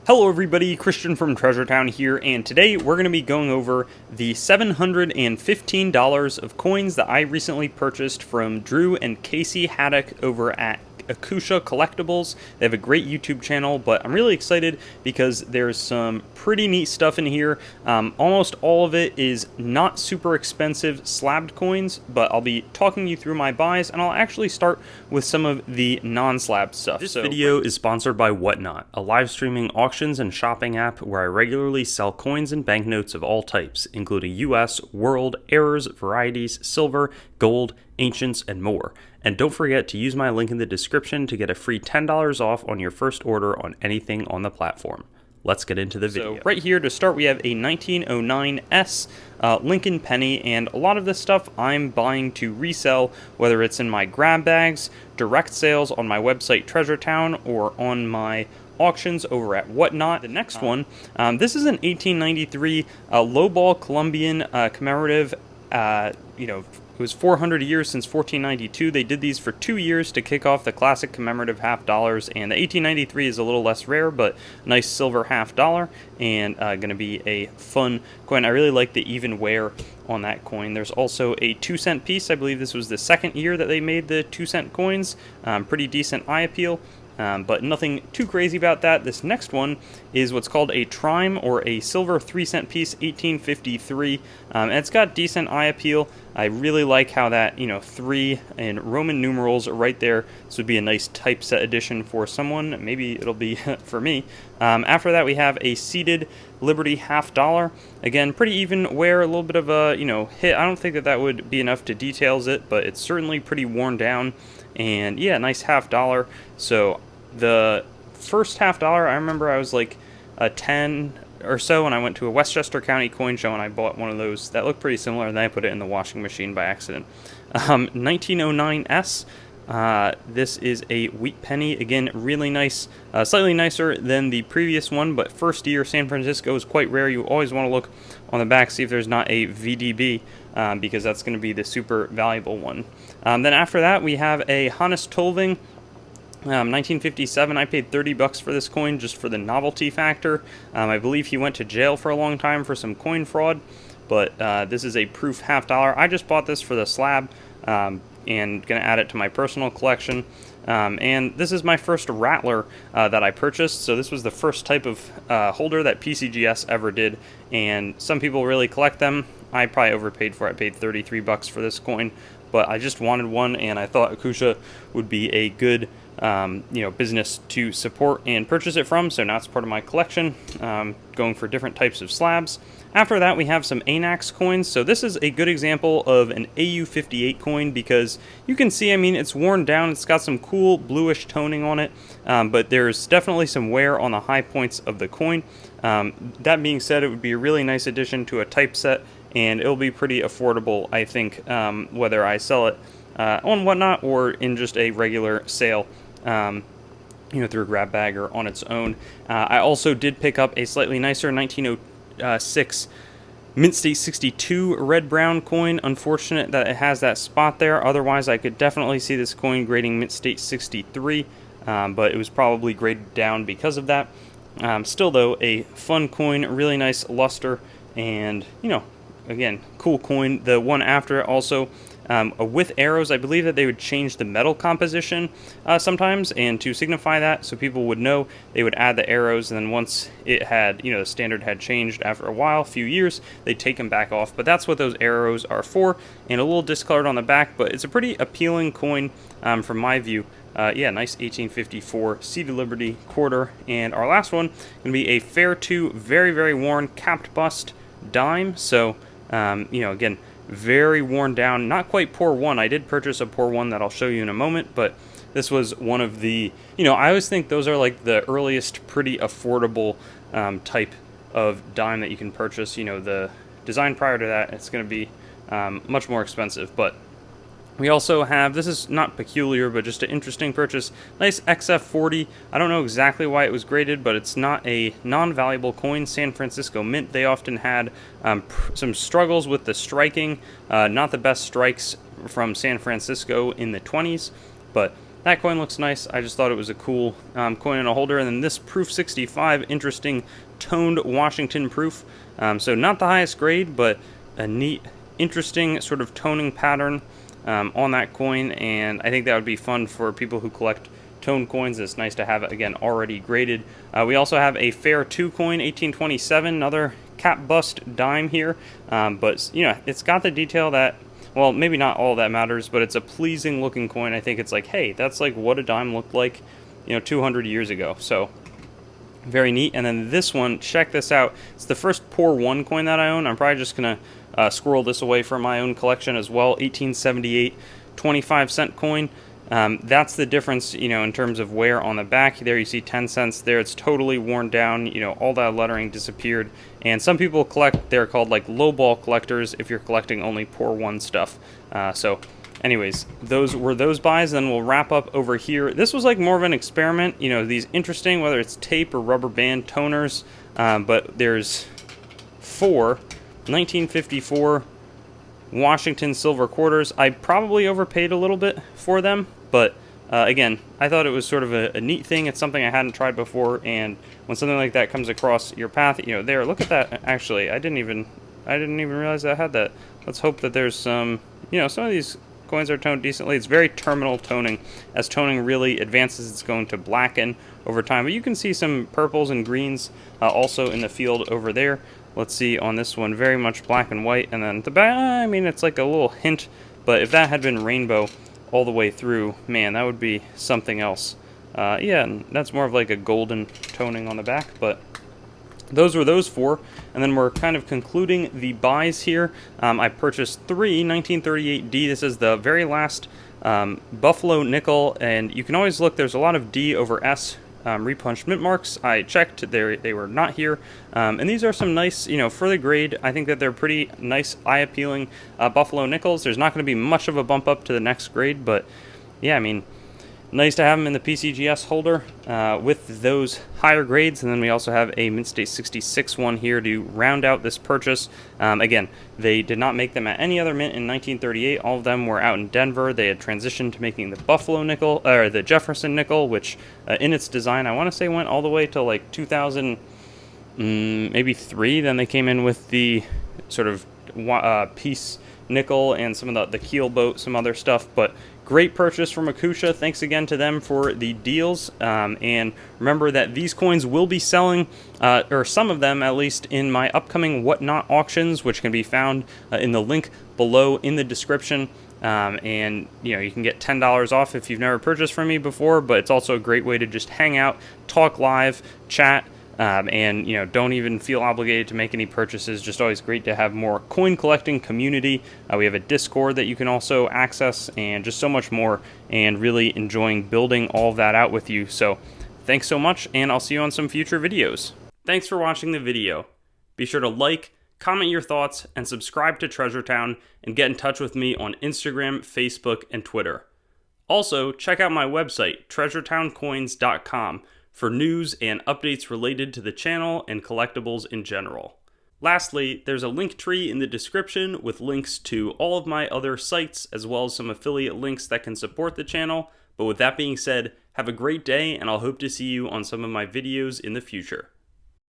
Hello everybody, Christian from Treasure Town here, and today we're going to be going over the $715 of coins that I recently purchased from Drew and Casey Haddock over at Akusha Collectibles. They have a great YouTube channel, but I'm really excited because there's some pretty neat stuff in here. Almost all of it is not super expensive slabbed coins, but I'll be talking you through my buys, and I'll actually start with some of the non-slabbed stuff. This video is sponsored by Whatnot, a live streaming auctions and shopping app where I regularly sell coins and banknotes of all types, including US, world, errors, varieties, silver, gold, ancients, and more. And don't forget to use my link in the description to get a free $10 off on your first order on anything on the platform. Let's get into the video. So right here to start, we have a 1909 S Lincoln penny, and a lot of this stuff I'm buying to resell, whether it's in my grab bags, direct sales on my website Treasure Town, or on my auctions over at Whatnot. The next one, this is an 1893 lowball Colombian commemorative. It was 400 years since 1492. They did these for 2 years to kick off the classic commemorative half dollars, and the 1893 is a little less rare, but nice silver half dollar, and going to be a fun coin. I really like the even wear on that coin. There's also a 2-cent piece. I believe this was the second year that they made the 2-cent coins. Pretty decent eye appeal. But nothing too crazy about that. This next one is what's called a trime, or a silver 3-cent piece, 1853, and it's got decent eye appeal. I really like how that, 3 in Roman numerals are right there. This would be a nice typeset edition for someone. Maybe it'll be for me. After that, we have a seated Liberty half dollar. Again, pretty even wear, a little bit of a, hit. I don't think that would be enough to details it, but it's certainly pretty worn down. And yeah, nice half dollar. So the first half dollar, I remember I was like a 10 or so when I went to a Westchester County coin show, and I bought one of those that looked pretty similar, and then I put it in the washing machine by accident. 1909 S. This is a wheat penny. Again, really nice, slightly nicer than the previous one, but first year San Francisco is quite rare. You always want to look on the back, see if there's not a VDB, because that's going to be the super valuable one. Then after that, we have a Hannes Tolving, 1957. I paid $30 for this coin just for the novelty factor. I believe he went to jail for a long time for some coin fraud, but this is a proof half dollar. I just bought this for the slab, and going to add it to my personal collection. And this is my first rattler that I purchased, so this was the first type of holder that PCGS ever did, and some people really collect them. I probably overpaid for it. I paid $33 for this coin, but I just wanted one, and I thought Akusha would be a good business to support and purchase it from, so now it's part of my collection, going for different types of slabs. After that, we have some Anax coins. So this is a good example of an AU58 coin because you can see, it's worn down. It's got some cool bluish toning on it, but there's definitely some wear on the high points of the coin. That being said, it would be a really nice addition to a typeset, and it'll be pretty affordable, I think, whether I sell it on Whatnot or in just a regular sale, through a grab bag or on its own. I also did pick up a slightly nicer 1906 Mint State 62 red-brown coin. Unfortunate that it has that spot there. Otherwise, I could definitely see this coin grading Mint State 63, but it was probably graded down because of that. Still, though, a fun coin, really nice luster, and, again, cool coin. The one after it also, with arrows, I believe that they would change the metal composition sometimes, and to signify that, so people would know, they would add the arrows, and then once it had, the standard had changed after a while, a few years, they'd take them back off. But that's what those arrows are for, and a little discolored on the back, but it's a pretty appealing coin from my view. Yeah, nice 1854 Seated Liberty quarter. And our last one going to be a Fair 2 very, very worn capped bust dime. So, again, very worn down, not quite pour one. I did purchase a pour one that I'll show you in a moment, but this was one of the, I always think those are like the earliest pretty affordable type of dime that you can purchase. The design prior to that, it's going to be much more expensive, but we also have, this is not peculiar, but just an interesting purchase, nice XF40. I don't know exactly why it was graded, but it's not a non-valuable coin. San Francisco Mint, they often had some struggles with the striking, not the best strikes from San Francisco in the 20s, but that coin looks nice. I just thought it was a cool coin in a holder. And then this Proof 65, interesting toned Washington proof. So not the highest grade, but a neat, interesting sort of toning pattern on that coin. And I think that would be fun for people who collect toned coins. It's nice to have it, again, already graded. We also have a Fair 2 coin, 1827, another cap bust dime here. But, you know, it's got the detail that, well, maybe not all that matters, but it's a pleasing looking coin. I think it's like, hey, that's like what a dime looked like, you know, 200 years ago. So very neat. And then this one, check this out. It's the first Pour 1 coin that I own. I'm probably just going to squirrel this away for my own collection as well. 1878 25-cent coin. That's the difference, you know, in terms of wear on the back. There you see 10 cents there. It's totally worn down. You know, all that lettering disappeared. And some people collect, they're called like lowball collectors if you're collecting only Pour 1 stuff. So anyways, those were those buys. Then we'll wrap up over here. This was like more of an experiment. You know, these interesting, whether it's tape or rubber band toners. But there's 4 1954 Washington silver quarters. I probably overpaid a little bit for them, but again, I thought it was sort of a neat thing. It's something I hadn't tried before, and when something like that comes across your path, you know, there, look at that. Actually, I didn't even realize I had that. Let's hope that there's some, you know, some of these coins are toned decently. It's very terminal toning. As toning really advances, it's going to blacken over time, but you can see some purples and greens also in the field over there. Let's see on this one, very much black and white, and then the back, I mean, it's like a little hint, but if that had been rainbow all the way through, man, that would be something else. Yeah, and that's more of like a golden toning on the back, but those were those 4, and then we're kind of concluding the buys here. I purchased 3 1938D. This is the very last Buffalo nickel, and you can always look, there's a lot of D over S repunched mint marks. I checked, they were not here, and these are some nice, you know, for the grade, I think that they're pretty nice, eye-appealing Buffalo nickels. There's not going to be much of a bump up to the next grade, but yeah, I mean, nice to have them in the PCGS holder with those higher grades. And then we also have a Mint State 66 one here to round out this purchase. Again, they did not make them at any other mint in 1938. All of them were out in Denver. They had transitioned to making the Buffalo nickel, or the Jefferson nickel, which in its design, I want to say went all the way to like 2000, maybe 3. Then they came in with the sort of piece nickel and some of the keel boat, some other stuff, but great purchase from Akusha. Thanks again to them for the deals. And remember that these coins will be selling, or some of them at least, in my upcoming Whatnot auctions, which can be found in the link below in the description. And you know, you can get $10 off if you've never purchased from me before, but it's also a great way to just hang out, talk live, chat, and you know, don't even feel obligated to make any purchases. Just always great to have more coin collecting community. We have a Discord that you can also access, and just so much more, and really enjoying building all of that out with you. So thanks so much, and I'll see you on some future videos. Thanks for watching the video. Be sure to like, comment your thoughts, and subscribe to Treasure Town, and get in touch with me on Instagram, Facebook, and Twitter. Also, check out my website, treasuretowncoins.com, for news and updates related to the channel and collectibles in general. Lastly, there's a link tree in the description with links to all of my other sites, as well as some affiliate links that can support the channel. But with that being said, have a great day, and I'll hope to see you on some of my videos in the future.